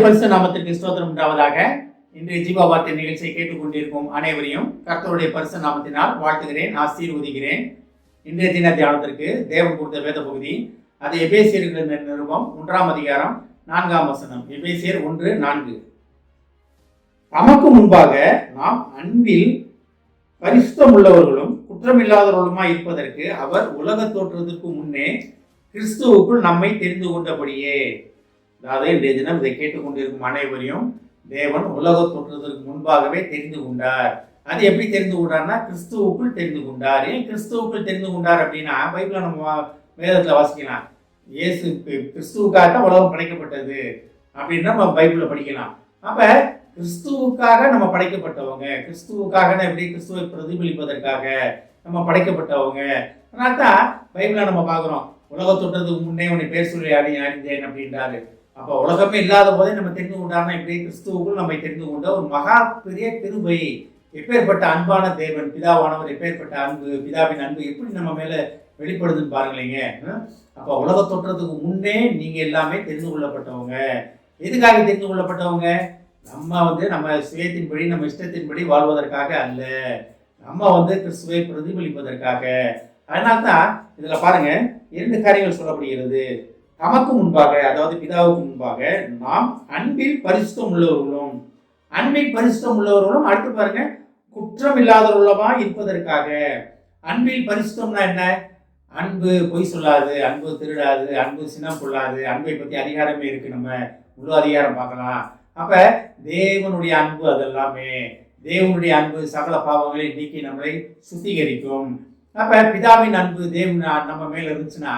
பரிசு நாமத்திற்கு ஸ்தோத்திரம் உண்டாவதாக. இன்றைய ஜீவ வார்த்தை நிகழ்ச்சியை கேட்டுக்கொண்டிருக்கும் அனைவரையும் கர்த்தருடைய பரிசு நாமத்தினால் வாழ்த்துகிறேன், ஆசீர்வதிக்கிறேன். இன்றைய தின தியானத்திற்கு தேவன் கொடுத்த வேத பகுதி அது எபேசியர்களின் நிருபம் 1ஆம் அதிகாரம் 4ஆம் வசனம். எபேசியர் 1:4. தமக்கு முன்பாக நாம் அன்பில் பரிசுத்தம் உள்ளவர்களும் குற்றமில்லாதவர்களுமாய் இருப்பதற்கு அவர் உலக தோற்றத்துக்கு முன்னே கிறிஸ்துவுக்குள் நம்மை தெரிந்து கொண்டபடியே. அதாவது இன்றைய தினம் இதை கேட்டுக்கொண்டிருக்கும் அனைவரையும் தேவன் உலக தோற்றத்திற்கு முன்பாகவே தெரிந்து கொண்டார். அது எப்படி தெரிந்து கொண்டார்னா கிறிஸ்துவுக்குள் தெரிந்து கொண்டார். ஏன் கிறிஸ்துவுக்குள் தெரிந்து கொண்டார் அப்படின்னா, பைபிள நம்ம வேதத்தில் வாசிக்கலாம். இயேசு கிறிஸ்துவுக்காக தான் உலகம் படைக்கப்பட்டது அப்படின்னு நம்ம பைபிள படிக்கலாம். அப்ப கிறிஸ்துவுக்காக நம்ம படைக்கப்பட்டவங்க, கிறிஸ்துவுக்காக எப்படி கிறிஸ்துவை பிரதிபலிப்பதற்காக நம்ம படைக்கப்பட்டவங்க. அதனால தான் பைபிள நம்ம பார்க்குறோம், உலக தோற்றத்துக்கு முன்னே உன்னை பேர் சொல்லி அறிந்தேன் அப்படின்றாரு. அப்போ உலகமே இல்லாத போதே நம்ம தெரிந்து கொண்டார்னா இப்படி கிறிஸ்துவுக்குள் நம்மை தெரிந்து கொண்ட ஒரு மகா பெரிய கிருபை. எப்பேற்பட்ட அன்பான தேவன் பிதாவானவர், எப்பேற்பட்ட அன்பு, பிதாவின் அன்பு எப்படி நம்ம மேல வெளிப்படுதுன்னு பாருங்களேங்க. அப்போ உலக தோற்றத்துக்கு முன்னே நீங்க எல்லாமே தெரிந்து கொள்ளப்பட்டவங்க. எதுக்காக தெரிந்து கொள்ளப்பட்டவங்க? நம்ம சுயத்தின்படி நம்ம இஷ்டத்தின்படி வாழ்வதற்காக அல்ல, நம்ம கிறிஸ்துவை பிரதிபலிப்பதற்காக. அதனால்தான் இதுல பாருங்க 2 காரியங்கள் சொல்லப்படுகிறது. தமக்கு முன்பாக, அதாவது பிதாவுக்கு முன்பாக நாம் அன்பில் பரிசுத்தம் உள்ளவர்களும், அன்பில் பரிசுத்தம் உள்ளவர்களும், அடுத்து பாருங்க குற்றம் இல்லாதவர்களுமா இருப்பதற்காக. அன்பில் பரிசுத்தம்னா என்ன? அன்பு பொய் சொல்லாது, அன்பு திருடாது, அன்பு சினம் கொள்ளாது, அன்பை பத்தி அதிகாரமே இருக்கு, நம்ம முழு அதிகாரம் பார்க்கலாம். அப்ப தேவனுடைய அன்பு, அதெல்லாமே தேவனுடைய அன்பு சகல பாவங்களை நீக்கி நம்மளை சுத்திகரிக்கும். அப்ப பிதாவின் அன்பு தேவன் நம்ம மேல இருந்துச்சுன்னா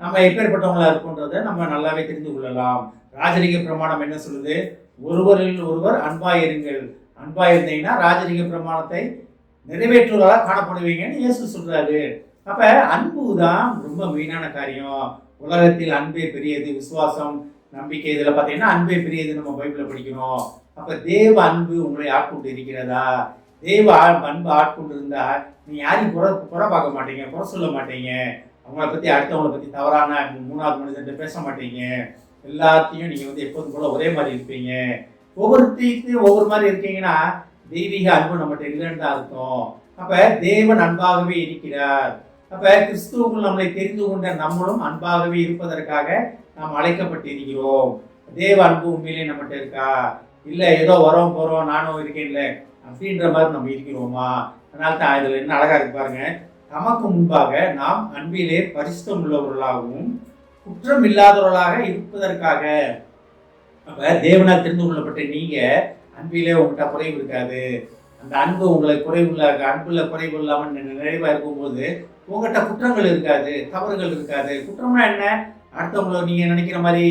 நம்ம எப்பேற்பட்டவங்களா இருக்குன்றதை நம்ம நல்லாவே தெரிந்து கொள்ளலாம். ராஜரிக பிரமாணம் என்ன சொல்லுது? ஒருவரில் ஒருவர் அன்பாயிருங்கள். அன்பாயிருந்தீங்கன்னா ராஜரிக பிரமாணத்தை நிறைவேற்றுவதாக காணப்படுவீங்கன்னு இயேசு சொல்றாரு. அப்ப அன்பு தான் ரொம்ப மெயினான காரியம். உலகத்தில் அன்பே பெரியது, விசுவாசம் நம்பிக்கை, இதுல பாத்தீங்கன்னா அன்பே பெரியது நம்ம பைபிள படிக்கணும். அப்ப தேவ அன்பு உங்களை ஆட்கொண்டு இருக்கிறதா? தேவ அன்பு ஆட்கொண்டு இருந்தா நீ யாரையும் குறை பார்க்க மாட்டீங்க, குறை சொல்ல மாட்டீங்க, அவங்கள பத்தி அடுத்தவங்களை பத்தி தவறான 3வது மனிதன் பேச மாட்டீங்க. எல்லாத்தையும் நீங்க எப்போதும் போல ஒரே மாதிரி இருப்பீங்க. ஒவ்வொருத்தையும் ஒவ்வொரு மாதிரி இருக்கீங்கன்னா தெய்வீக அன்பு நம்மகிட்ட இல்லைன்னு தான் அர்த்தம். அப்ப தேவன் அன்பாகவே இருக்கிறார். அப்ப கிறிஸ்துவுக்குள் நம்மளை தெரிந்து கொண்ட நம்மளும் அன்பாகவே இருப்பதற்காக நாம் அழைக்கப்பட்டு இருக்கிறோம். தேவ அன்பு உண்மையிலே நம்மகிட்ட இருக்கா? இல்ல ஏதோ வரோம் போறோம் நானும் இருக்கேன் இல்லை அப்படின்ற மாதிரி நம்ம இருக்கிறோமா? அதனால தான் இதுல என்ன அழகா இருக்கு பாருங்க. தமக்கு முன்பாக நாம் அன்பிலே பரிசுத்தம் உள்ளவர்களாகவும் குற்றம் இல்லாதவர்களாக இருப்பதற்காக. அப்ப தேவனால் தெரிந்து கொள்ளப்பட்ட நீங்க அன்பிலே உங்கள்கிட்ட குறைவு இருக்காது. அந்த அன்பு உங்களை அன்புல குறைவு இல்லாமல் நிறைவா இருக்கும்போது உங்கள்கிட்ட குற்றங்கள் இருக்காது, தவறுகள் இருக்காது. குற்றம்னா என்ன? அடுத்தவங்களை நீங்க நினைக்கிற மாதிரி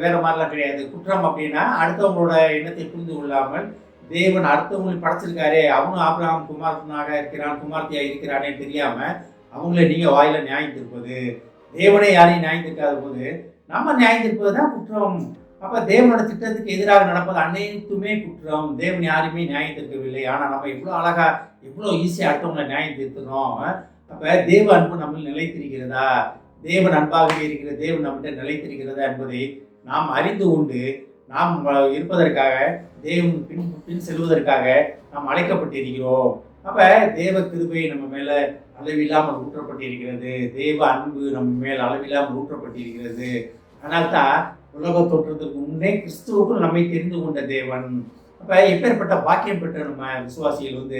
வேற மாதிரிலாம் கிடையாது. குற்றம் அப்படின்னா அடுத்தவங்களோட எண்ணத்தை புரிந்து கொள்ளாமல் தேவன் அடுத்தவங்களை படைச்சிருக்காரே, அவனும் ஆபிரகாம் குமாரனாக இருக்கிறான், குமார்த்தியா இருக்கிறானே தெரியாம அவங்கள நீங்க வாயில நியாயம் திருப்பது. தேவனே யாரையும் நியாயம் திருக்காத போது நம்ம நியாயம் திருப்பது தான் குற்றம். அப்ப தேவனோட திட்டத்துக்கு எதிராக நடப்பது அனைத்துமே குற்றம். தேவன் யாருமே நியாயம் திருக்கவில்லை. ஆனா நம்ம எவ்வளவு அழகா, எவ்வளவு ஈஸியா அடுத்தவங்களை நியாயம் திருத்தணும். அப்ப தேவ அன்பு நம்மள நிலைத்திருக்கிறதா? தேவன் அன்பாகவே இருக்கிற தேவன் நம்மகிட்ட நிலைத்திருக்கிறதா என்பதை நாம் அறிந்து கொண்டு நாம் இருப்பதற்காக, தேவன் பின் செல்வதற்காக நாம் அழைக்கப்பட்டிருக்கிறோம். அப்ப தேவ கிருபை நம்ம மேல அளவில்லாமல் ஊற்றப்பட்டிருக்கிறது. தேவ அன்பு நம்ம மேல் அளவில்லாமல் ஊற்றப்பட்டிருக்கிறது. அதனால்தான் உலக தோற்றத்துக்கு முன்னே கிறிஸ்துவுக்குள் நம்மை தெரிந்து கொண்ட தேவன். அப்ப எப்பேற்பட்ட பாக்கியம் பெற்ற நம்ம விசுவாசிகள்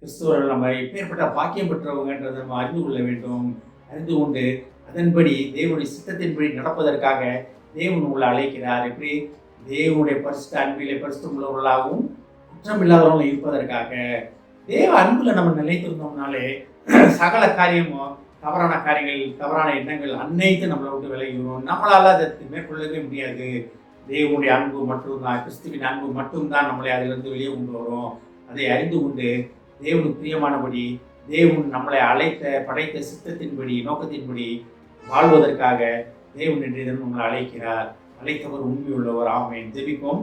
கிறிஸ்துவர்கள் நம்ம எப்பேற்பட்ட பாக்கியம் பெற்றவங்கன்றதை நம்ம அறிந்து கொள்ள வேண்டும். அறிந்து கொண்டு அதன்படி தேவனுடைய சித்தத்தின்படி நடப்பதற்காக தேவன் உங்களை அழைக்கிறார். எப்படி? தேவனுடைய பரிசுத்த அன்பிலே பரிசுத்தம் உள்ளவர்களாகவும் குற்றம் இல்லாதவர்களும் இருப்பதற்காக. தேவ அன்புல நம்ம நிலைத்திருந்தோம்னாலே சகல காரியமும், தவறான காரியங்கள், தவறான எண்ணங்கள் அனைத்தும் நம்மளை விட்டு விலகிடும். நம்மளால அதை மேற்கொள்ளவே முடியாது. தேவனுடைய அன்பு மட்டும்தான், கிறிஸ்துவின் அன்பு மட்டும்தான் நம்மளை அதிலிருந்து வெளியே கொண்டு வரும். அதை அறிந்து கொண்டு தேவனுக்கு பிரியமானபடி தேவன் நம்மளை படைத்த சித்தத்தின்படி, நோக்கத்தின்படி வாழ்வதற்காக தேவன் இன்றைய தினம் நம்மளை அழைக்கிறார். அழைத்தவர் உண்மை உள்ளவர். ஆமென். ஜெபிப்போம்.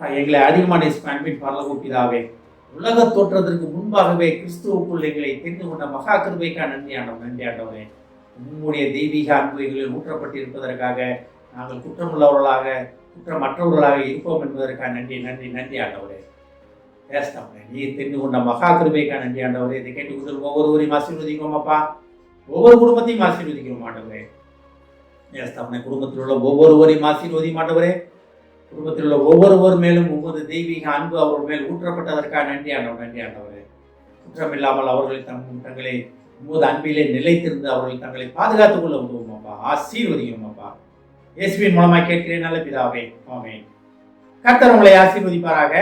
எங்களை அதிகமான அன்பின் பரலோக பிதாவே, உலக தோற்றத்திற்கு முன்பாகவே கிறிஸ்துவுக்குள் எங்களை தெரிந்து கொண்ட மகா கிருபைக்கா நன்றி ஆண்டவரே. உம்முடைய தெய்வீக அன்பு எங்களில் ஊற்றப்பட்டிருப்பதற்காக நாங்கள் குற்றமுள்ளவர்களாக குற்றமற்றவர்களாக இருப்போம் என்பதற்காக நன்றி நன்றி நன்றி ஆண்டவரே. ஏஸ்தாப்பா, நீர் தெரிந்து கொண்ட மகா கிருபைக்காக நன்றி ஆண்டவரே. இதை கேட்டுக்கொண்டு ஒவ்வொருவரையும் ஆசீர்வதிக்கிறோம் அப்பா. ஒவ்வொரு குடும்பத்தையும் ஆசீர்வதிக்கிறோம் ஆண்டவரே. ஏஸ்தாப்பா, குடும்பத்தில் உள்ள ஒவ்வொருவரையும் ஆசீர்வதியும் ஆண்டவரே. குடும்பத்தில் உள்ள ஒவ்வொருவர் மேலும் ஒவ்வொரு தெய்வீக அன்பு அவர்கள் மேல் ஊற்றப்பட்டதற்காக நன்றி ஆண்டவர் நன்றி ஆண்டவரே. குற்றமில்லாமல் அவர்கள் தங்களை உமது அன்பிலே நிலைத்திருந்து அவர்கள் தங்களை பாதுகாத்துக் கொள்ள உதவும் அப்பா. ஆசீர்வதிக்கிறோம் அப்பா. இயேசுவின் மூலமாக கேட்கிறேன் நல்ல பிதாவே, ஆமென். கர்த்தர் உங்களை ஆசீர்வதிப்பாராக.